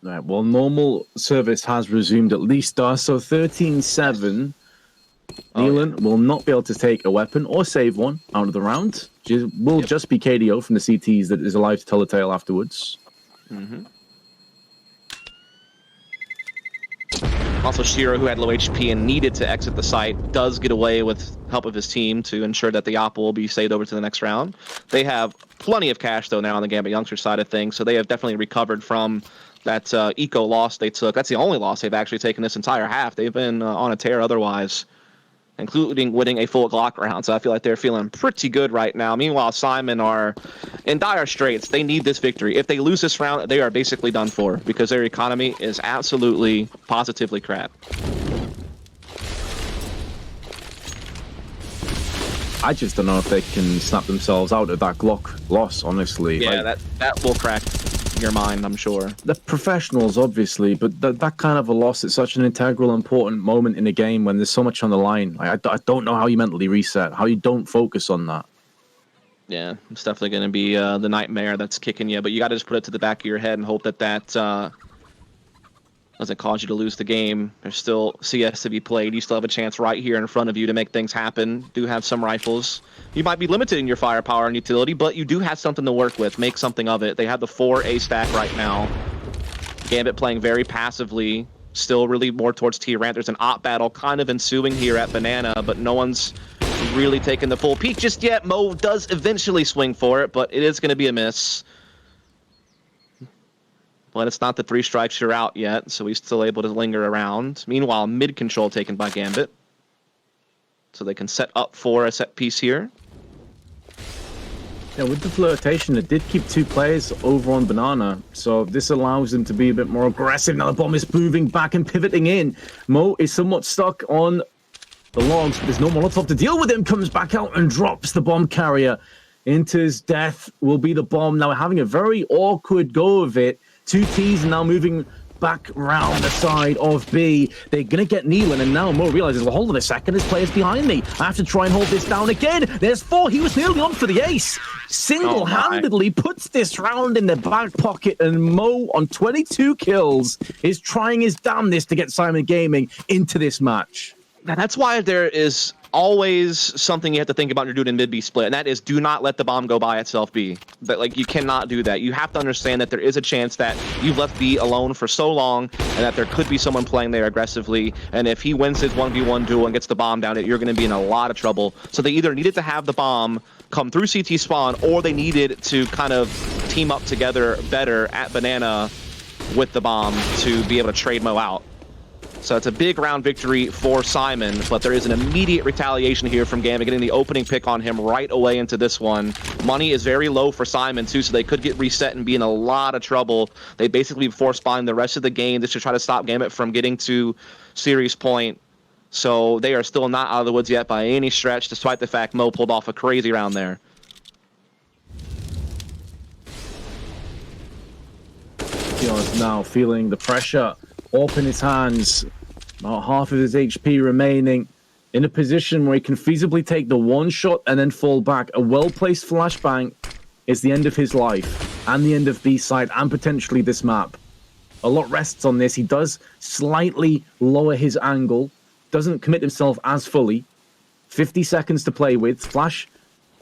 Right, well, normal service has resumed at least, so 13-7. Nealon will not be able to take a weapon or save one out of the round. It will just be KDO from the CTs that is alive to tell the tale afterwards. Also, Shiro, who had low HP and needed to exit the site, does get away with help of his team to ensure that the op will be saved over to the next round. They have plenty of cash, though, now on the Gambit Youngster side of things, so they have definitely recovered from that eco loss they took. That's the only loss they've actually taken this entire half. They've been on a tear otherwise, including winning a full Glock round. So I feel like they're feeling pretty good right now. Meanwhile, Syman are in dire straits. They need this victory. If they lose this round, they are basically done for because their economy is absolutely, positively crap. I just don't know if they can snap themselves out of that Glock loss, honestly. Yeah, that will crack your mind, I'm sure. The professionals, obviously, but that kind of a loss is such an integral, important moment in a game when there's so much on the line. I don't know how you mentally reset, how you don't focus on that. Yeah, it's definitely going to be the nightmare that's kicking you, but you got to just put it to the back of your head and hope that doesn't cause you to lose the game. There's still CS to be played. You still have a chance right here in front of you to make things happen. Do have some rifles. You might be limited in your firepower and utility, but you do have something to work with. Make something of it. They have the 4A stack right now. Gambit playing very passively. Still really more towards T-Rant. There's an op battle kind of ensuing here at Banana, but no one's really taken the full peek just yet. Mo does eventually swing for it, but it is going to be a miss. But it's not the 3 strikes you're out yet, so he's still able to linger around. Meanwhile, mid control taken by Gambit. So they can set up for a set piece here. Yeah, with the flirtation, it did keep 2 players over on Banana, so this allows them to be a bit more aggressive. Now the bomb is moving back and pivoting in. Mo is somewhat stuck on the logs, but there's no Molotov to deal with him. Comes back out and drops the bomb carrier. Into his death will be the bomb. Now having a very awkward go of it. 2 Ts now moving back round the side of B. They're going to get Nealon, and now Mo realizes, well, hold on a second, there's players behind me. I have to try and hold this down again. There's 4. He was nearly on for the ace. Single-handedly puts this round in the back pocket, and Mo, on 22 kills, is trying his damnedest to get Syman Gaming into this match. Now, that's why there is always something you have to think about when you're doing a mid-B split, and that is do not let the bomb go by itself B. That, like, you cannot do that. You have to understand that there is a chance that you've left B alone for so long and that there could be someone playing there aggressively, and if he wins his 1v1 duel and gets the bomb down, you're going to be in a lot of trouble. So they either needed to have the bomb come through CT spawn, or they needed to kind of team up together better at Banana with the bomb to be able to trade Mo out. So it's a big round victory for Syman, but there is an immediate retaliation here from Gambit, getting the opening pick on him right away into this one. Money is very low for Syman, too, so they could get reset and be in a lot of trouble. They basically force bind the rest of the game just to try to stop Gambit from getting to series point. So they are still not out of the woods yet by any stretch, despite the fact Mo pulled off a crazy round there. Keon's now feeling the pressure up in his hands, about half of his HP remaining, in a position where he can feasibly take the 1 shot and then fall back. A well-placed flashbang is the end of his life, and the end of B-side, and potentially this map. A lot rests on this. He does slightly lower his angle, doesn't commit himself as fully. 50 seconds to play with. Flash,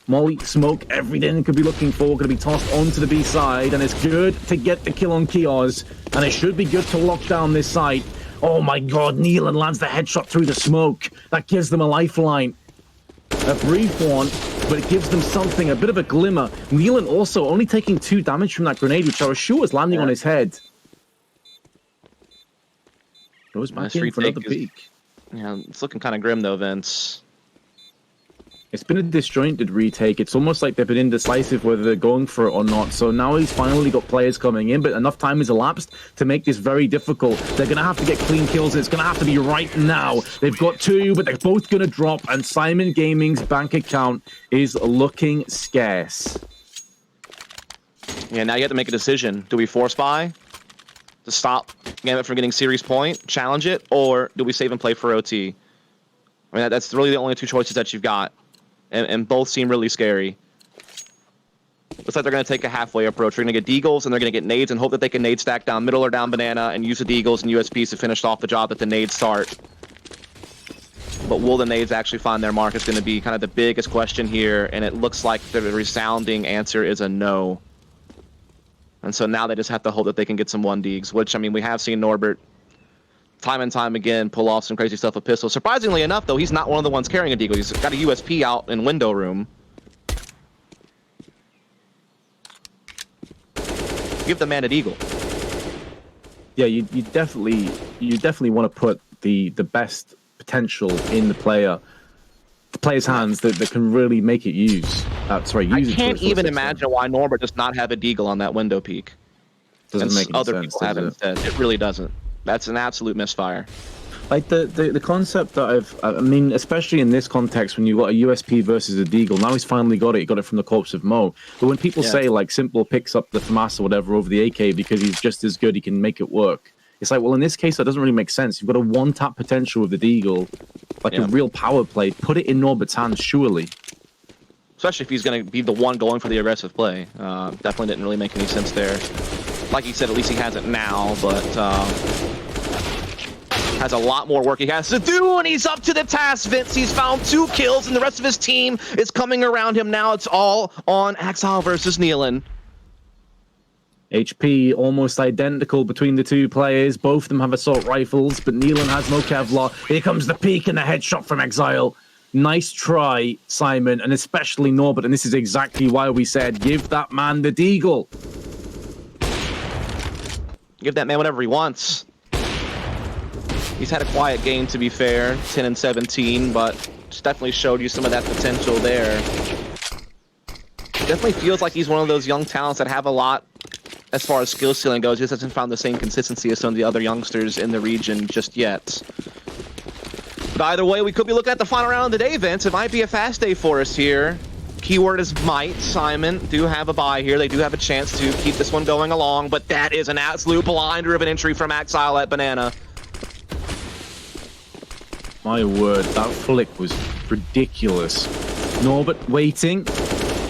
molly, smoke, everything could be looking for. Going to be tossed onto the B side, and it's good to get the kill on Kios, and it should be good to lock down this site. Oh my god, Nealon lands the headshot through the smoke. That gives them a lifeline. A brief one, but it gives them something, a bit of a glimmer. Nealon also only taking 2 damage from that grenade, which I was sure was landing on his head. Goes back in for another peek. Yeah, it's looking kind of grim though, Vince. It's been a disjointed retake. It's almost like they've been indecisive whether they're going for it or not. So now he's finally got players coming in, but enough time has elapsed to make this very difficult. They're going to have to get clean kills. It's going to have to be right now. They've got 2, but they're both going to drop, and Syman Gaming's bank account is looking scarce. Yeah, now you have to make a decision. Do we force buy to stop Gambit from getting series point, challenge it, or do we save and play for OT? I mean, that's really the only 2 choices that you've got. And both seem really scary. Looks like they're going to take a halfway approach. They're going to get deagles, and they're going to get nades, and hope that they can nade stack down middle or down Banana and use the deagles and USPs to finish off the job that the nades start. But will the nades actually find their mark is going to be kind of the biggest question here, and it looks like the resounding answer is a no. And so now they just have to hope that they can get some 1-deags, which, I mean, we have seen Norbert time and time again pull off some crazy stuff with pistols. Surprisingly enough, though, he's not one of the ones carrying a deagle. He's got a USP out in window room. Give the man a deagle. Yeah, you definitely want to put the best potential in the player's hands that can really make it use. I can't even imagine why Norbert does not have a deagle on that window peak. Doesn't make any other sense, people have it instead. It really doesn't. That's an absolute misfire. Like the concept that I mean, especially in this context, when you've got a USP versus a deagle, now he's finally got it. He got it from the corpse of Mo. But when people say, like, Simple picks up the FAMAS or whatever over the AK because he's just as good, he can make it work. It's like, well, in this case, that doesn't really make sense. You've got a 1-tap potential with the deagle, like a real power play. Put it in Norbert's hands, surely. Especially if he's going to be the one going for the aggressive play. Definitely didn't really make any sense there. Like he said, at least he has it now, but has a lot more work he has to do, and he's up to the task, Vince. He's found 2 kills, and the rest of his team is coming around him now. It's all on Exile versus Nealon. HP almost identical between the two players. Both of them have assault rifles, but Nealon has no Kevlar. Here comes the peek and the headshot from Exile. Nice try, Syman, and especially Norbert, and this is exactly why we said, give that man the deagle. Give that man whatever he wants. He's had a quiet game, to be fair, 10 and 17, but just definitely showed you some of that potential there. Definitely feels like he's one of those young talents that have a lot as far as skill ceiling goes. He just hasn't found the same consistency as some of the other youngsters in the region just yet. But either way, we could be looking at the final round of the day, Vince. It might be a fast day for us here. Keyword is might. Syman do have a bye here. They do have a chance to keep this one going along, but that is an absolute blinder of an entry from Exile at Banana. My word, that flick was ridiculous. Norbert waiting,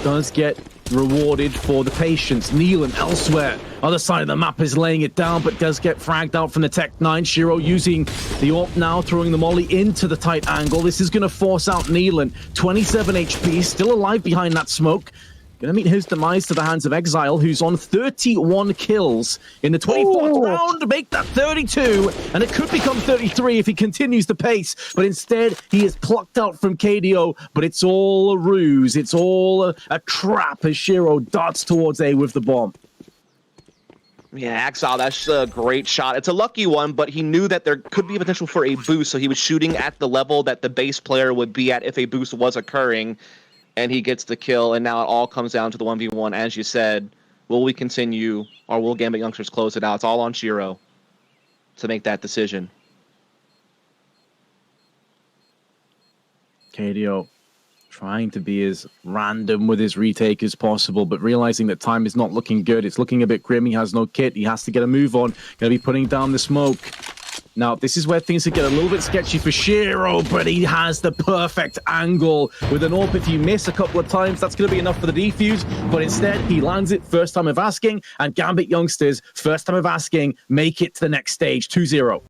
does get rewarded for the patience. Nealon elsewhere. Other side of the map is laying it down, but does get fragged out from the Tech 9. Shiro using the AWP now, throwing the molly into the tight angle. This is going to force out Nealon. 27 HP, still alive behind that smoke. Going to meet his demise to the hands of Exile, who's on 31 kills in the 24th round to make that 32, and it could become 33 if he continues the pace, but instead he is plucked out from KDO, but it's all a ruse, it's all a trap as Shiro darts towards A with the bomb. Yeah, Exile, that's a great shot. It's a lucky one, but he knew that there could be a potential for a boost, so he was shooting at the level that the base player would be at if a boost was occurring. And he gets the kill, and now it all comes down to the 1v1. As you said, will we continue, or will Gambit youngsters close it out? It's all on Shiro to make that decision. KDO trying to be as random with his retake as possible, but realizing that time is not looking good. It's looking a bit grim. He has no kit. He has to get a move on. Going to be putting down the smoke. Now, this is where things could get a little bit sketchy for Shiro, but he has the perfect angle with an AWP. If you miss a couple of times, that's going to be enough for the defuse, but instead, he lands it first time of asking, and Gambit youngsters, first time of asking, make it to the next stage, 2-0.